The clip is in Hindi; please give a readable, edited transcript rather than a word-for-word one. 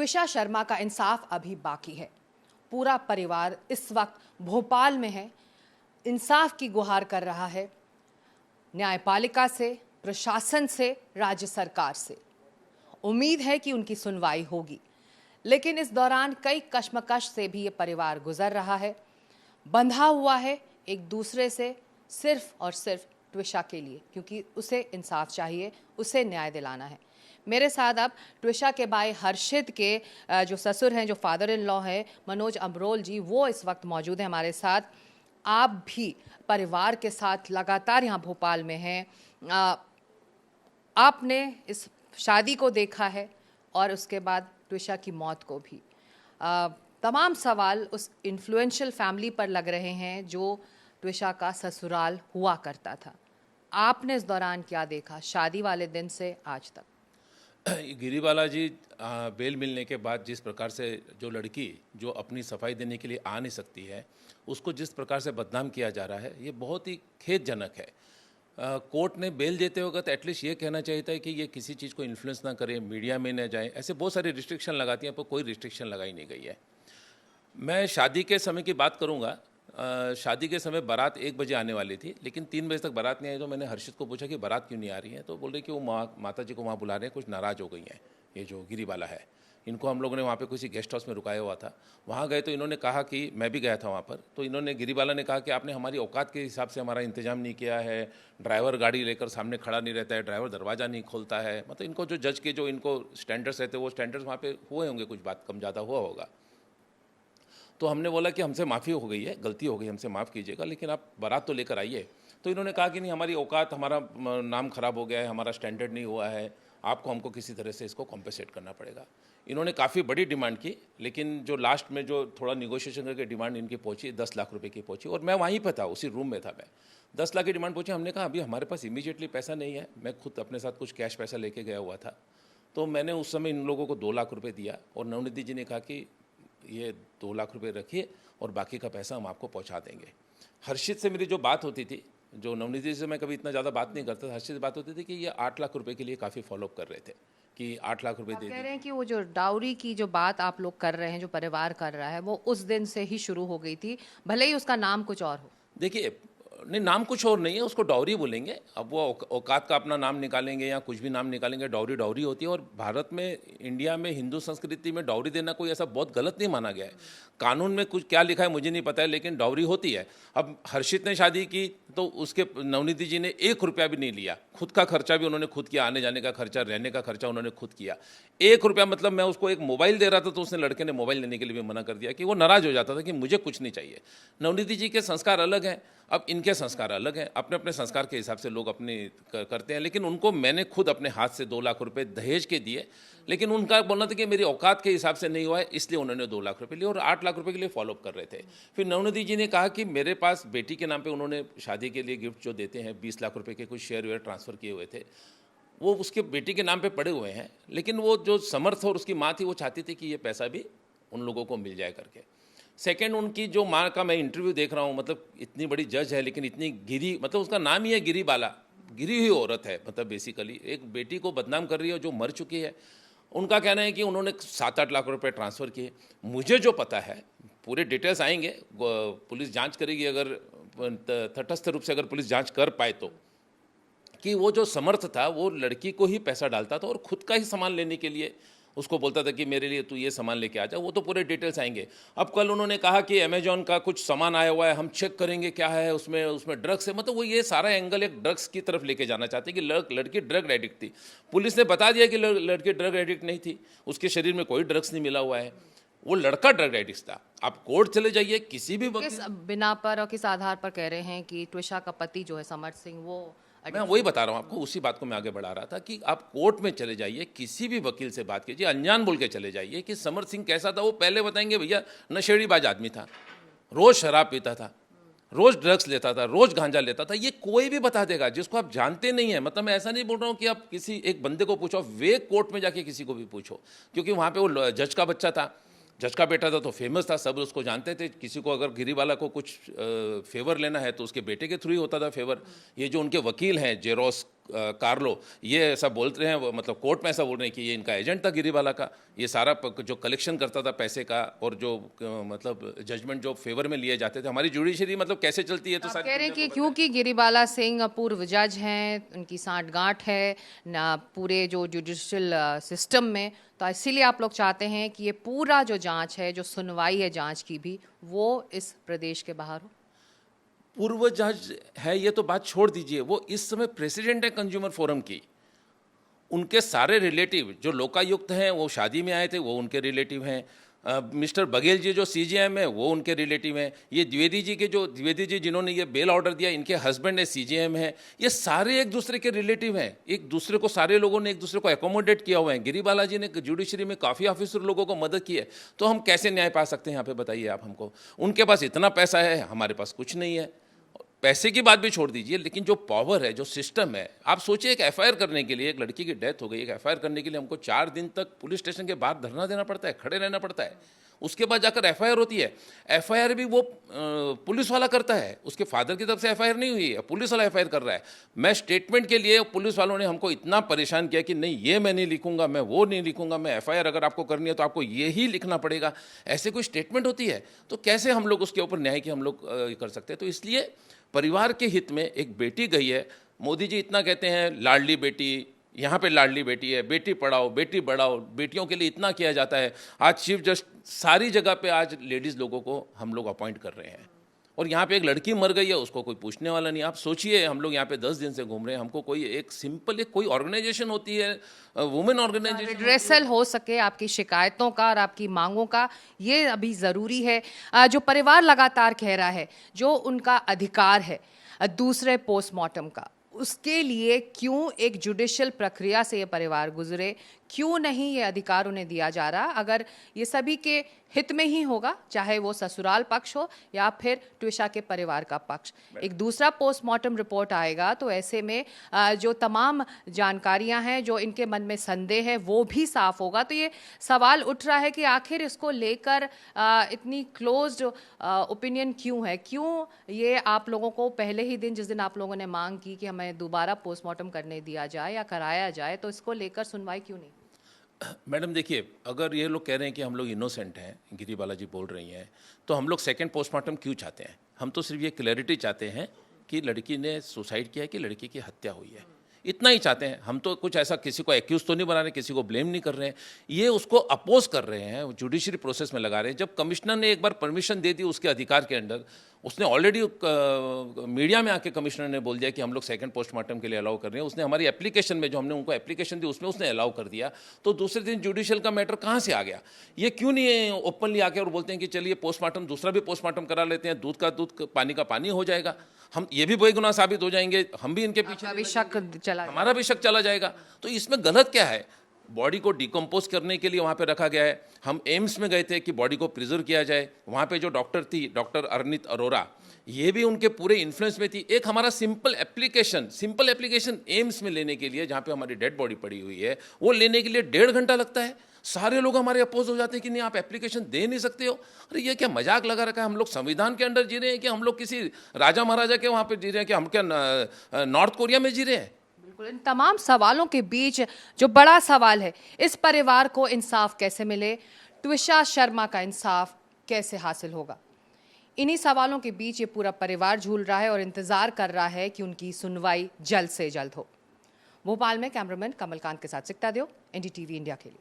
ट्विशा शर्मा का इंसाफ अभी बाकी है। पूरा परिवार इस वक्त भोपाल में है, इंसाफ की गुहार कर रहा है, न्यायपालिका से, प्रशासन से, राज्य सरकार से। उम्मीद है कि उनकी सुनवाई होगी, लेकिन इस दौरान कई कश्मकश से भी ये परिवार गुजर रहा है, बंधा हुआ है एक दूसरे से, सिर्फ और सिर्फ ट्विशा के लिए, क्योंकि उसे इंसाफ चाहिए, उसे न्याय दिलाना है। मेरे साथ अब ट्विशा के भाई हर्षित के जो ससुर हैं, जो फादर इन लॉ हैं, मनोज अमरोल जी, वो इस वक्त मौजूद हैं हमारे साथ। आप भी परिवार के साथ लगातार यहाँ भोपाल में हैं। आपने इस शादी को देखा है और उसके बाद ट्विशा की मौत को भी। तमाम सवाल उस इन्फ्लुएंशियल फैमिली पर लग रहे हैं जो ट्विशा का ससुराल हुआ करता था। आपने इस दौरान क्या देखा, शादी वाले दिन से आज तक? गिरीबाला जी, बेल मिलने के बाद जिस प्रकार से जो लड़की जो अपनी सफाई देने के लिए आ नहीं सकती है, उसको जिस प्रकार से बदनाम किया जा रहा है, ये बहुत ही खेदजनक है। कोर्ट ने बेल देते वक्त एटलीस्ट ये कहना चाहिए था कि ये किसी चीज़ को इन्फ्लुएंस ना करे, मीडिया में न जाए। ऐसे बहुत सारी रिस्ट्रिक्शन लगाती हैं, पर कोई रिस्ट्रिक्शन लगाई नहीं गई है। मैं शादी के समय की बात करूँगा। शादी के समय बारात 1 बजे आने वाली थी, लेकिन 3 बजे तक बारात नहीं आई। तो मैंने हर्षित को पूछा कि बारात क्यों नहीं आ रही है, तो बोल रहे कि वो माता जी को वहाँ बुला रहे हैं, कुछ नाराज़ हो गई हैं। ये जो गिरीबाला है, इनको हम लोगों ने वहाँ पे किसी गेस्ट हाउस में रुकाया हुआ था। वहाँ गए तो इन्होंने कहा कि, मैं भी गया था वहाँ पर, तो इन्होंने, गिरीबाला ने कहा कि आपने हमारी औकात के हिसाब से हमारा इंतजाम नहीं किया है। ड्राइवर गाड़ी लेकर सामने खड़ा नहीं रहता है, ड्राइवर दरवाज़ा नहीं खोलता है। मतलब इनको जो जज के जो इनको स्टैंडर्ड्स रहते हैं, वो स्टैंडर्ड्स वहाँ पे हुए होंगे, कुछ बात कम ज़्यादा हुआ होगा। तो हमने बोला कि हमसे माफ़ी हो गई है, गलती हो गई, हमसे माफ़ कीजिएगा, लेकिन आप बारात तो लेकर आइए। तो इन्होंने कहा कि नहीं, हमारी औकात, हमारा नाम खराब हो गया है, हमारा स्टैंडर्ड नहीं हुआ है, आपको हमको किसी तरह से इसको कॉम्पेंसेट करना पड़ेगा। इन्होंने काफ़ी बड़ी डिमांड की, लेकिन जो लास्ट में जो थोड़ा निगोशिएशन करके डिमांड इनकी पहुंची, 10 लाख रुपए की पहुंची। और मैं वहीं पर था, उसी रूम में था मैं। 10 लाख की डिमांड पहुंची। हमने कहा अभी हमारे पास इमीडिएटली पैसा नहीं है। मैं खुद अपने साथ कुछ कैश पैसा लेके गया हुआ था। तो मैंने उस समय इन लोगों को 2 लाख रुपये दिया, और नवनीति जी ने कहा कि ये 2 लाख रुपये रखिए और बाकी का पैसा हम आपको पहुंचा देंगे। हर्षित से मेरी जो बात होती थी, जो नवनीति से मैं कभी इतना ज़्यादा बात नहीं करता था, हर्षित से बात होती थी कि ये 8 लाख रुपए के लिए काफ़ी फॉलोअप कर रहे थे कि 8 लाख रुपए दे कह रहे हैं कि वो जो डाउरी की जो बात आप लोग कर रहे हैं, जो परिवार कर रहा है, वो उस दिन से ही शुरू हो गई थी, भले ही उसका नाम कुछ और हो। देखिए, नहीं, नाम कुछ और नहीं है, उसको डॉरी बोलेंगे। अब वो औकात का अपना नाम निकालेंगे या कुछ भी नाम निकालेंगे, डॉरी डॉरी होती है। और भारत में, इंडिया में, हिंदू संस्कृति में डॉरी देना कोई ऐसा बहुत गलत नहीं माना गया है। कानून में कुछ क्या लिखा है मुझे नहीं पता है, लेकिन डॉरी होती है। अब हर्षित ने शादी की तो उसके नवनीति जी ने 1 रुपया भी नहीं लिया। खुद का खर्चा भी उन्होंने खुद किया, आने जाने का खर्चा, रहने का खर्चा उन्होंने खुद किया। 1 रुपया, मतलब मैं उसको एक मोबाइल दे रहा था तो उसने, लड़के ने मोबाइल लेने के लिए भी मना कर दिया, कि वो नाराज़ हो जाता था कि मुझे कुछ नहीं चाहिए। नवनीति जी के संस्कार अलग हैं, अब इनके संस्कार अलग हैं। अपने अपने संस्कार के हिसाब से लोग अपने करते हैं। लेकिन उनको मैंने खुद अपने हाथ से 2 लाख रुपए दहेज के दिए, लेकिन उनका बोलना था कि मेरी औकात के हिसाब से नहीं हुआ है, इसलिए उन्होंने 2 लाख रुपए लिए और 8 लाख रुपए के लिए फॉलोअप कर रहे थे। फिर नवनीति जी ने कहा कि मेरे पास बेटी के नाम पे उन्होंने शादी के लिए गिफ्ट जो देते हैं, 20 लाख रुपए के कुछ शेयर वेयर ट्रांसफ़र किए हुए थे, वो उसके बेटी के नाम पे पड़े हुए हैं। लेकिन वो जो समर्थ और उसकी माँ थी, वो चाहती थी कि ये पैसा भी उन लोगों को मिल जाए करके। सेकंड, उनकी जो माँ का मैं इंटरव्यू देख रहा हूँ, मतलब इतनी बड़ी जज है, लेकिन इतनी गिरी, मतलब उसका नाम ही है गिरीबाला, गिरी हुई औरत है। मतलब बेसिकली एक बेटी को बदनाम कर रही है जो मर चुकी है। उनका कहना है कि उन्होंने 7-8 लाख रुपए ट्रांसफ़र किए। मुझे जो पता है, पूरे डिटेल्स आएंगे, पुलिस जांच करेगी, अगर तटस्थ रूप से अगर पुलिस जांच कर पाए तो, कि वो जो समर्थ था वो लड़की को ही पैसा डालता था और खुद का ही सामान लेने के लिए उसको बोलता था कि मेरे लिए तू ये सामान लेके आ जा। वो तो पूरे डिटेल्स आएंगे। अब कल उन्होंने कहा कि अमेजॉन का कुछ सामान आया हुआ है, हम चेक करेंगे क्या है उसमें, उसमें ड्रग्स है। मतलब वो ये सारा एंगल एक ड्रग्स की तरफ लेके जाना चाहते हैं कि लड़की ड्रग एडिक्ट थी। पुलिस ने बता दिया कि लड़की ड्रग एडिक्ट नहीं थी, उसके शरीर में कोई ड्रग्स नहीं मिला हुआ है, वो लड़का ड्रग एडिक्ट था। आप कोर्ट चले जाइए, किसी भी किस बिना पर और किस आधार पर कह रहे हैं कि ट्विशा का पति जो है समर्थ सिंह, वो मैं वही बता रहा हूँ आपको, उसी बात को मैं आगे बढ़ा रहा था कि आप कोर्ट में चले जाइए, किसी भी वकील से बात कीजिए, अनजान बोल के चले जाइए कि समर सिंह कैसा था। वो पहले बताएंगे भैया नशेड़ीबाज आदमी था, रोज़ शराब पीता था, रोज़ ड्रग्स लेता था, रोज़ गांजा लेता था। ये कोई भी बता देगा जिसको आप जानते नहीं है। मतलब मैं ऐसा नहीं बोल रहा हूँ कि आप किसी एक बंदे को पूछो, वे कोर्ट में जाके किसी को भी पूछो, क्योंकि वहाँ पर वो जज का बच्चा था, जज का बेटा था, तो फेमस था, सब उसको जानते थे। किसी को अगर गिरीबाला को कुछ फेवर लेना है तो उसके बेटे के थ्रू ही होता था फेवर। ये जो उनके वकील हैं, जेरोस कार्लो ये ऐसा बोल रहे हैं, मतलब कोर्ट में ऐसा बोल रहे हैं कि ये इनका एजेंट था गिरीबाला का, ये सारा जो कलेक्शन करता था पैसे का, और जो मतलब जजमेंट जो फेवर में लिए जाते थे, हमारी जुडिशरी मतलब कैसे चलती है, तो आप सारी कह रहे हैं दुनिया कि को क्योंकि गिरिबाला सिंह पूर्व जज हैं, उनकी सांठगांठ है ना पूरे जो जुडिशियल सिस्टम में, तो इसीलिए आप लोग चाहते हैं कि ये पूरा जो जांच है, जो सुनवाई है जांच की भी, वो इस प्रदेश के बाहर हो। पूर्व जज है ये तो बात छोड़ दीजिए, वो इस समय प्रेसिडेंट है कंज्यूमर फोरम की। उनके सारे रिलेटिव जो लोकायुक्त हैं वो शादी में आए थे, वो उनके रिलेटिव हैं। मिस्टर बघेल जी जो सीजेएम है वो उनके रिलेटिव हैं। ये द्विवेदी जी जिन्होंने ये बेल ऑर्डर दिया, इनके हस्बैंड है सीजेएम है। ये सारे एक दूसरे के रिलेटिव हैं, एक दूसरे को, सारे लोगों ने एक दूसरे को एकोमोडेट किया हुआ है। गिरीबाला जी ने जुडिशरी में काफ़ी ऑफिसर लोगों को मदद की है, तो हम कैसे न्याय पा सकते हैं यहाँ पे, बताइए आप हमको। उनके पास इतना पैसा है, हमारे पास कुछ नहीं है। पैसे की बात भी छोड़ दीजिए, लेकिन जो पावर है, जो सिस्टम है, आप सोचिए एक एफआईआर करने के लिए, एक लड़की की डेथ हो गई, एक एफआईआर करने के लिए हमको 4 दिन तक पुलिस स्टेशन के बाहर धरना देना पड़ता है, खड़े रहना पड़ता है। उसके बाद जाकर एफआईआर होती है। एफआईआर भी वो पुलिस वाला करता है, उसके फादर की तरफ से एफआईआर नहीं हुई है, पुलिस वाला एफआईआर कर रहा है। मैं स्टेटमेंट के लिए पुलिस वालों ने हमको इतना परेशान किया कि नहीं, ये मैं नहीं लिखूंगा, मैं वो नहीं लिखूंगा, मैं एफआईआर अगर आपको करनी है तो आपको ये ही लिखना पड़ेगा। ऐसे कोई स्टेटमेंट होती है तो कैसे हम लोग उसके ऊपर न्याय की हम लोग कर सकते हैं। तो इसलिए परिवार के हित में एक बेटी गई है। मोदी जी इतना कहते हैं लाडली बेटी, यहाँ पे लाडली बेटी है, बेटी पढ़ाओ बेटी बढ़ाओ, बेटियों के लिए इतना किया जाता है। आज चीफ जस्टिस सारी जगह पे आज लेडीज़ लोगों को हम लोग अपॉइंट कर रहे हैं, और यहाँ पे एक लड़की मर गई है, उसको कोई पूछने वाला नहीं। आप सोचिए, हम लोग यहाँ पे 10 दिन से घूम रहे हैं, हमको कोई एक सिंपल एक कोई ऑर्गेनाइजेशन होती है, वुमेन ऑर्गेनाइजेशन, रिड्रेसल हो सके आपकी शिकायतों का और आपकी मांगों का, ये अभी ज़रूरी है। जो परिवार लगातार कह रहा है, जो उनका अधिकार है दूसरे पोस्टमार्टम का, उसके लिए क्यों एक जुडिशियल प्रक्रिया से ये परिवार गुजरे, क्यों नहीं ये अधिकार उन्हें दिया जा रहा? अगर ये सभी के हित में ही होगा, चाहे वो ससुराल पक्ष हो या फिर ट्विशा के परिवार का पक्ष। एक दूसरा पोस्टमार्टम रिपोर्ट आएगा तो ऐसे में जो तमाम जानकारियां हैं, जो इनके मन में संदेह है, वो भी साफ होगा। तो ये सवाल उठ रहा है कि आखिर इसको लेकर इतनी क्लोज्ड ओपिनियन क्यों है? क्यों ये आप लोगों को पहले ही दिन, जिस दिन आप लोगों ने मांग की कि हमें दोबारा पोस्टमार्टम करने दिया जाए या कराया जाए, तो इसको लेकर सुनवाई क्यों नहीं? मैडम देखिए, अगर ये लोग कह रहे हैं कि हम लोग इनोसेंट हैं, गिरीबाला जी बोल रही हैं, तो हम लोग सेकंड पोस्टमार्टम क्यों चाहते हैं? हम तो सिर्फ ये क्लैरिटी चाहते हैं कि लड़की ने सुसाइड किया है कि लड़की की हत्या हुई है, इतना ही चाहते हैं। हम तो कुछ ऐसा किसी को एक्यूज तो नहीं बना रहे, किसी को ब्लेम नहीं कर रहे हैं। ये उसको अपोज कर रहे हैं, जुडिशरी प्रोसेस में लगा रहे हैं। जब कमिश्नर ने एक बार परमिशन दे दी उसके अधिकार के अंडर, उसने ऑलरेडी मीडिया में आके कमिश्नर ने बोल दिया कि हम लोग सेकंड पोस्टमार्टम के लिए अलाउ कर रहे हैं। उसने हमारी एप्लीकेशन में, जो हमने उनको एप्लीकेशन दी, उसमें उसने अलाउ कर दिया। तो दूसरे दिन जुडिशियल का मैटर कहाँ से आ गया? ये क्यों नहीं ओपनली आके और बोलते हैं कि चलिए पोस्टमार्टम, दूसरा भी पोस्टमार्टम करा लेते हैं, दूध का दूध पानी का पानी हो जाएगा, हम ये भी बेगुनाह साबित हो जाएंगे, हम भी इनके पीछे, अभी शक चला, हमारा भी शक चला जाएगा। तो इसमें गलत क्या है? बॉडी को डिकम्पोज करने के लिए वहाँ पे रखा गया है। हम एम्स में गए थे कि बॉडी को प्रिजर्व किया जाए, वहाँ पे जो डॉक्टर थी, डॉक्टर अरनीत अरोरा, ये भी उनके पूरे इन्फ्लुएंस में थी। एक हमारा सिंपल एप्लीकेशन एम्स में लेने के लिए, जहाँ पे हमारी डेड बॉडी पड़ी हुई है, वो लेने के लिए 1.5 घंटा लगता है। सारे लोग हमारे अपोज हो जाते हैं कि नहीं, आप एप्लीकेशन दे नहीं सकते हो। अरे ये क्या मजाक लगा रखा है? हम लोग संविधान के अंडर जी रहे हैं कि हम लोग किसी राजा महाराजा के वहाँ पे जी रहे हैं, कि हम क्या नॉर्थ कोरिया में जी रहे हैं? बिल्कुल। इन तमाम सवालों के बीच जो बड़ा सवाल है, इस परिवार को इंसाफ कैसे मिले, ट्विशा शर्मा का इंसाफ कैसे हासिल होगा? इन्हीं सवालों के बीच ये पूरा परिवार झूल रहा है और इंतजार कर रहा है कि उनकी सुनवाई जल्द से जल्द हो। भोपाल में कैमरामैन कमलकांत के साथ सिकता देव, एनडीटीवी इंडिया के लिए।